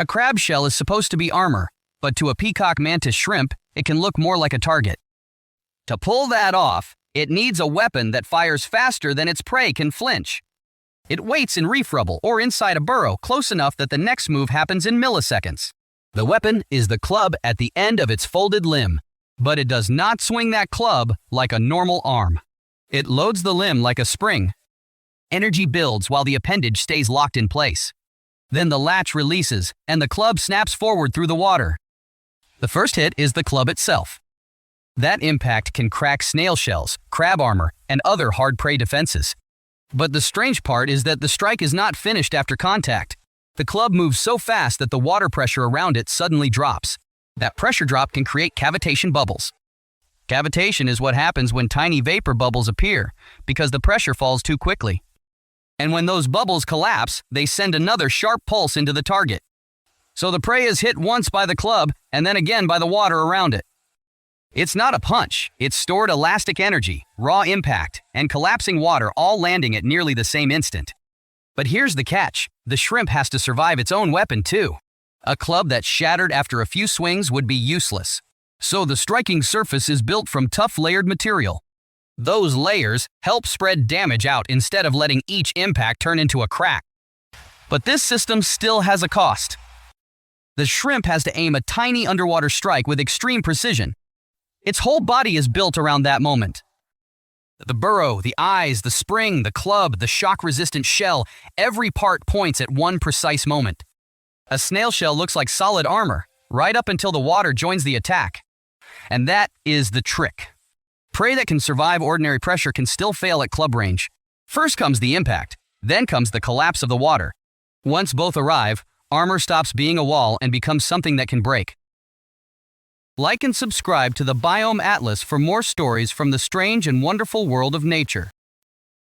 A crab shell is supposed to be armor, but to a peacock mantis shrimp, it can look more like a target. To pull that off, it needs a weapon that fires faster than its prey can flinch. It waits in reef rubble or inside a burrow close enough that the next move happens in milliseconds. The weapon is the club at the end of its folded limb, but it does not swing that club like a normal arm. It loads the limb like a spring. Energy builds while the appendage stays locked in place. Then the latch releases, and the club snaps forward through the water. The first hit is the club itself. That impact can crack snail shells, crab armor, and other hard prey defenses. But the strange part is that the strike is not finished after contact. The club moves so fast that the water pressure around it suddenly drops. That pressure drop can create cavitation bubbles. Cavitation is what happens when tiny vapor bubbles appear, because the pressure falls too quickly. And when those bubbles collapse, they send another sharp pulse into the target. So the prey is hit once by the club, and then again by the water around it. It's not a punch, it's stored elastic energy, raw impact, and collapsing water all landing at nearly the same instant. But here's the catch, the shrimp has to survive its own weapon too. A club that's shattered after a few swings would be useless. So the striking surface is built from tough layered material. Those layers help spread damage out instead of letting each impact turn into a crack. But this system still has a cost. The shrimp has to aim a tiny underwater strike with extreme precision. Its whole body is built around that moment. The burrow, the eyes, the spring, the club, the shock-resistant shell, every part points at one precise moment. A snail shell looks like solid armor, right up until the water joins the attack. And that is the trick. Prey that can survive ordinary pressure can still fail at club range. First comes the impact, then comes the collapse of the water. Once both arrive, armor stops being a wall and becomes something that can break. Like and subscribe to the Biome Atlas for more stories from the strange and wonderful world of nature.